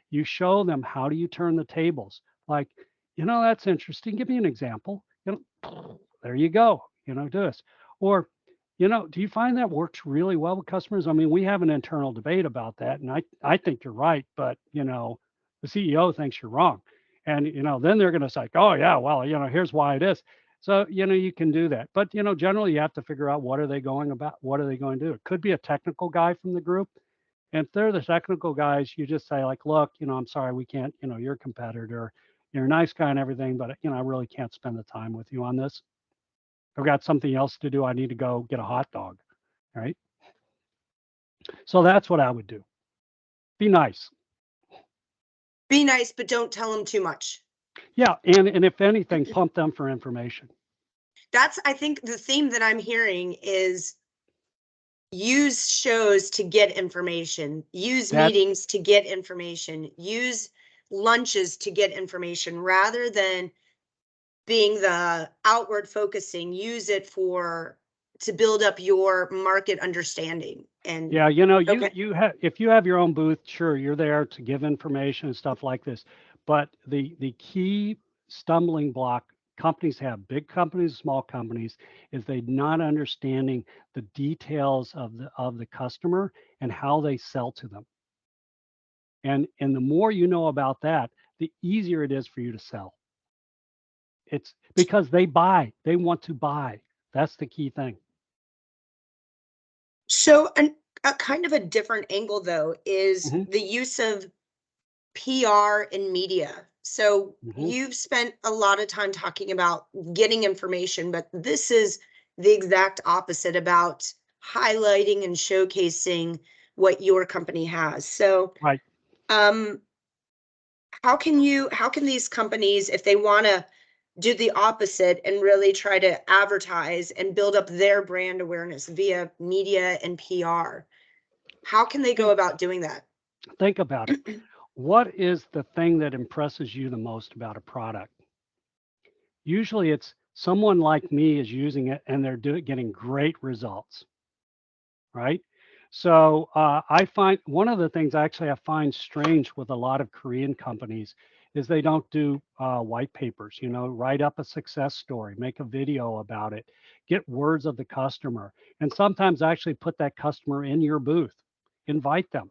You show them how do you turn the tables. Like, that's interesting. Give me an example. There you go. Do this. Or, do you find that works really well with customers? I mean, we have an internal debate about that, and I think you're right, but the CEO thinks you're wrong. And then they're going to say, oh yeah, well, here's why it is. So, you can do that. But, generally you have to figure out what are they going to do. It could be a technical guy from the group. And if they're the technical guys, you just say like, look, I'm sorry, we can't, you're a competitor, you're a nice guy and everything, but I really can't spend the time with you on this. I've got something else to do. I need to go get a hot dog. Right. So that's what I would do. Be nice. Be nice, but don't tell them too much. Yeah. And if anything, pump them for information. That's, I think the theme that I'm hearing is use shows to get information, use meetings to get information, use lunches to get information rather than being the outward focusing, use it to build up your market understanding. And yeah, you have, if you have your own booth, sure, you're there to give information and stuff like this. But the key stumbling block companies have, big companies, small companies, is they not understanding the details of the customer and how they sell to them. And the more you know about that, the easier it is for you to sell. It's because they want to buy. That's the key thing. So a kind of a different angle though is the use of PR and media. So you've spent a lot of time talking about getting information, but this is the exact opposite about highlighting and showcasing what your company has. So right. How can these companies, if they want to do the opposite and really try to advertise and build up their brand awareness via media and PR, how can they go about doing that? Think about it. What is the thing that impresses you the most about a product? Usually it's someone like me is using it and they're getting great results, right? So I find one of the things actually I find strange with a lot of Korean companies is they don't do white papers, write up a success story, make a video about it, get words of the customer, and sometimes actually put that customer in your booth, invite them.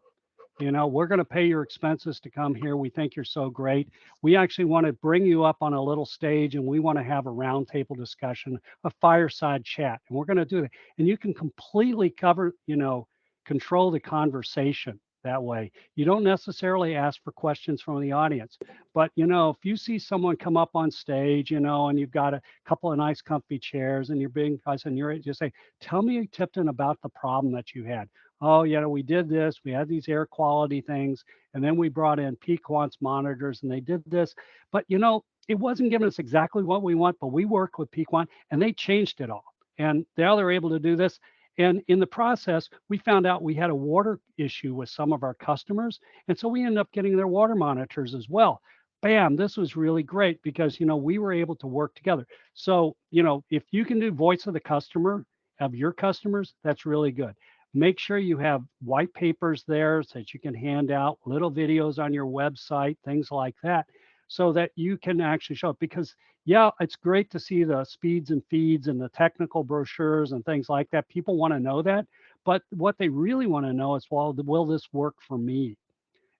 We're going to pay your expenses to come here. We think you're so great. We actually want to bring you up on a little stage and we want to have a roundtable discussion, a fireside chat. And we're going to do that. And you can completely control the conversation that way. You don't necessarily ask for questions from the audience. But, if you see someone come up on stage, and you've got a couple of nice comfy chairs and you're being nice and you're just say, tell me, Tipton, about the problem that you had. Oh, yeah, we did this. We had these air quality things. And then we brought in Piquant's monitors and they did this. But, it wasn't giving us exactly what we want, but we worked with Piquant and they changed it all. And now they're able to do this. And in the process, we found out we had a water issue with some of our customers. And so we ended up getting their water monitors as well. Bam, this was really great because, we were able to work together. So, if you can do voice of the customer, of your customers, that's really good. Make sure you have white papers there so that you can hand out little videos on your website, things like that, so that you can actually show it. Because, yeah, it's great to see the speeds and feeds and the technical brochures and things like that. People want to know that. But what they really want to know is, well, will this work for me?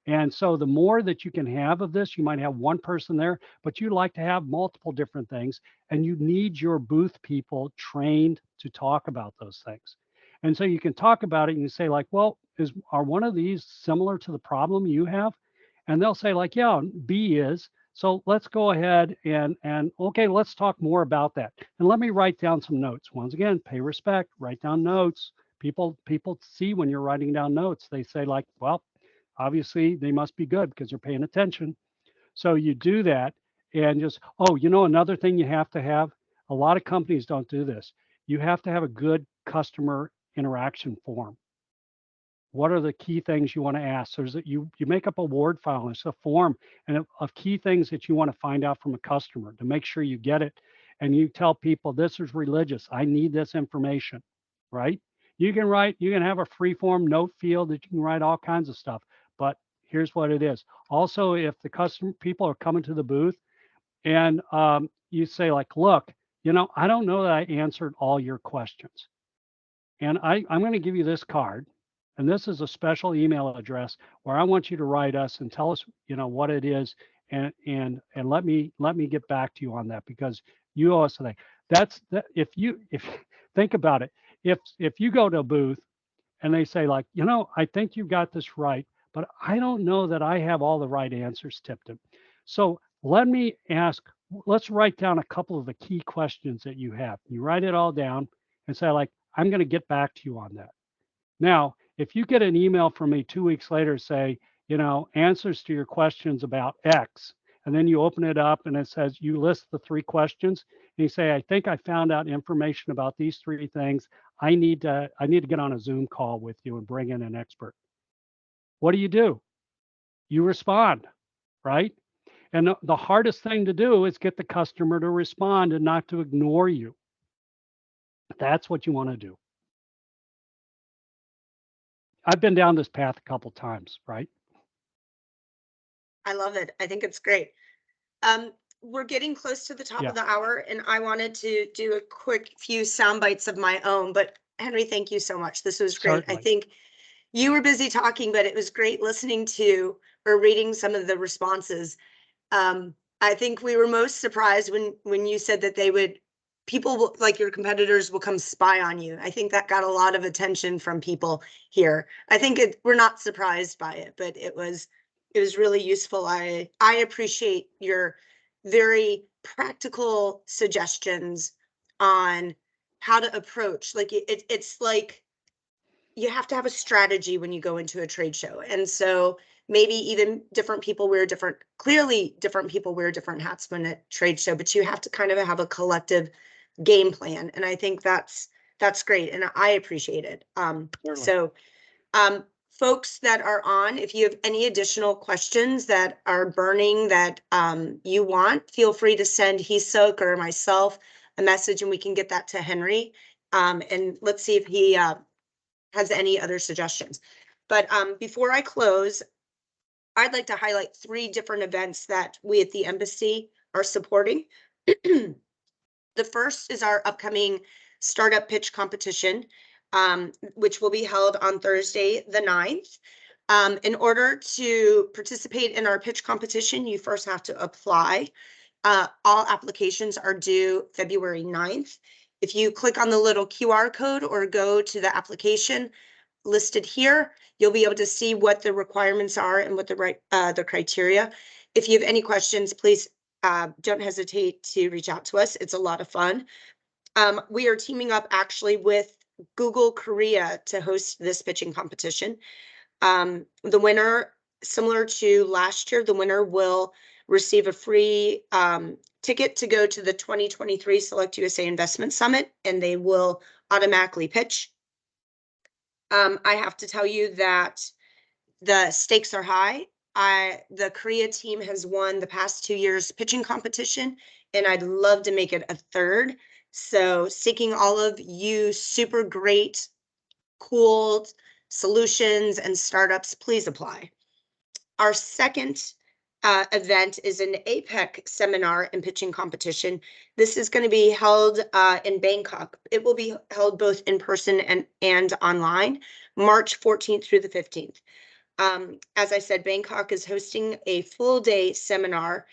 And so the more that you can have of this, you might have one person there, but you'd like to have multiple different things. And you need your booth people trained to talk about those things. And so you can talk about it and you say like, well, are one of these similar to the problem you have? And they'll say like, yeah, B is. So let's go ahead and okay, let's talk more about that. And let me write down some notes. Once again, pay respect, write down notes. People see when you're writing down notes, they say like, well, obviously they must be good because they're paying attention. So you do that and just, oh, another thing you have to have, a lot of companies don't do this. You have to have a good customer interaction form. What are the key things you want to ask? There's that you make up a Word file. It's a form and of key things that you want to find out from a customer to make sure you get it. And you tell people this is religious. I need this information, right? You can have a free form note field that you can write all kinds of stuff. But here's what it is. Also, if the people are coming to the booth and you say like, look, I don't know that I answered all your questions. And I'm going to give you this card. And this is a special email address where I want you to write us and tell us, what it is, and let me get back to you on that because you owe us a thing. That's that. If think about it, if you go to a booth and they say like, I think you got this right, but I don't know that I have all the right answers, Tipton. So let's write down a couple of the key questions that you have. You write it all down and say like, I'm going to get back to you on that. Now, if you get an email from me 2 weeks later, say, answers to your questions about X, and then you open it up and it says you list the 3 questions, and you say, I think I found out information about these 3 things. I need to get on a Zoom call with you and bring in an expert. What do? You respond, right? And the hardest thing to do is get the customer to respond and not to ignore you. That's what you want to do. I've been down this path a couple times, right? I love it. I think it's great. We're getting close to the top Yeah. of the hour, and I wanted to do a quick few sound bites of my own. But Henry, thank you so much. This was great. Certainly. I think you were busy talking, but it was great listening to or reading some of the responses. I think we were most surprised when you said that people like your competitors will come spy on you. I think that got a lot of attention from people here. I think we're not surprised by it, but it was really useful. I appreciate your very practical suggestions on how to approach. Like it's like you have to have a strategy when you go into a trade show. And so maybe even clearly different people wear different hats when at trade show, but you have to kind of have a collective game plan. And I think that's great. And I appreciate it. So folks that are on, if you have any additional questions that are burning that you want, feel free to send Hisok or myself a message and we can get that to Henry. And let's see if he has any other suggestions. But before I close, I'd like to highlight 3 different events that we at the embassy are supporting. The first is our upcoming startup pitch competition, which will be held on Thursday, the 9th. In order to participate in our pitch competition, you first have to apply. All applications are due February 9th. If you click on the little QR code or go to the application listed here, you'll be able to see what the requirements are and what the criteria. If you have any questions, please don't hesitate to reach out to us. It's a lot of fun. We are teaming up actually with Google Korea to host this pitching competition. The winner, similar to last year, the winner will receive a free ticket to go to the 2023 Select USA Investment Summit, and they will automatically pitch. I have to tell you that the stakes are high. The Korea team has won the past 2 years pitching competition, and I'd love to make it a 3rd. So seeking all of you super great, cool solutions and startups, please apply. Our second event is an APEC seminar and pitching competition. This is going to be held in Bangkok. It will be held both in person and online, March 14th through the 15th. As I said, Bangkok is hosting a full day seminar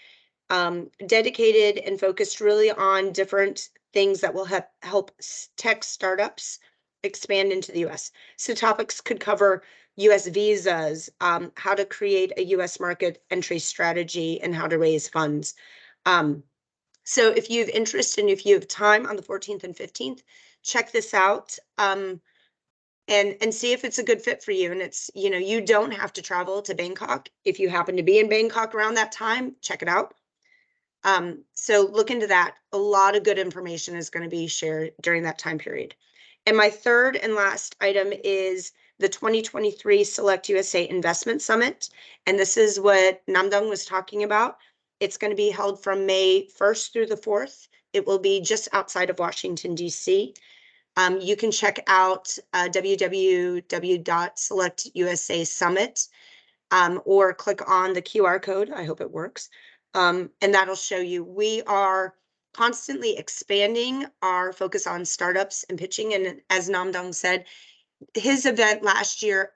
dedicated and focused really on different things that will help tech startups expand into the US. So topics could cover US visas, how to create a US market entry strategy, and how to raise funds. So if you have interest and if you have time on the 14th and 15th, check this out. And see if it's a good fit for you. And it's, you know, you don't have to travel to Bangkok. If you happen to be in Bangkok around that time, check it out. So look into that. A lot of good information is going to be shared during that time period. And my third and last item is the 2023 Select USA Investment Summit. And this is what Namdong was talking about. It's going to be held from May 1st through the 4th. It will be just outside of Washington, D.C. You can check out www.selectusa.summit or click on the QR code. I hope it works. And that'll show you. We are constantly expanding our focus on startups and pitching. And as Namdong said, his event last year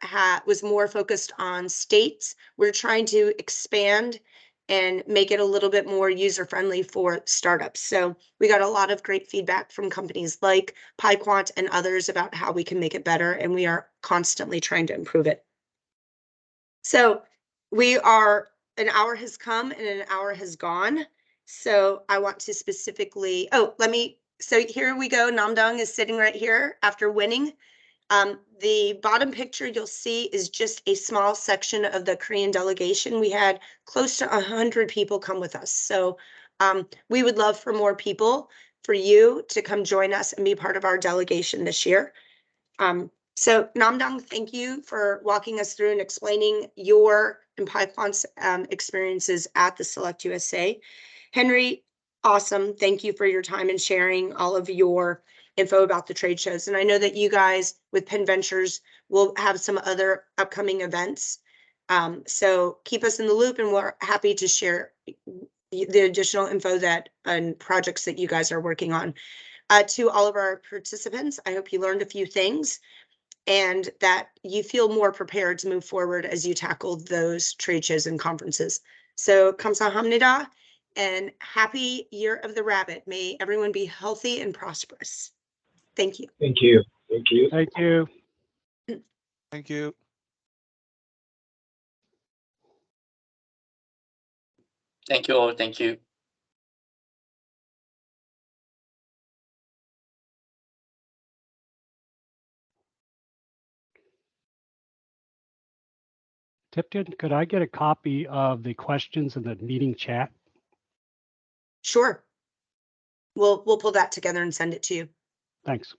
was more focused on states. We're trying to expand and make it a little bit more user-friendly for startups. So we got a lot of great feedback from companies like Piquant and others about how we can make it better, and we are constantly trying to improve it. So an hour has come and an hour has gone. So I want to specifically, so here we go. Namdong is sitting right here after winning. The bottom picture you'll see is just a small section of the Korean delegation. We had close to 100 people come with us. So we would love for more people, for you to come join us and be part of our delegation this year. So Namdong, thank you for walking us through and explaining your and Piquant's experiences at the Select USA. Henry, awesome. Thank you for your time and sharing all of your info about the trade shows. And I know that you guys with Penn Ventures will have some other upcoming events. So keep us in the loop, and we're happy to share the additional info and projects that you guys are working on. To all of our participants, I hope you learned a few things and that you feel more prepared to move forward as you tackle those trade shows and conferences. So 감사합니다 and happy Year of the Rabbit. May everyone be healthy and prosperous. Thank you. Thank you. Thank you. Thank you. Thank you. Thank you all. Thank you. Tipton, could I get a copy of the questions in the meeting chat? Sure. We'll pull that together and send it to you. Thanks.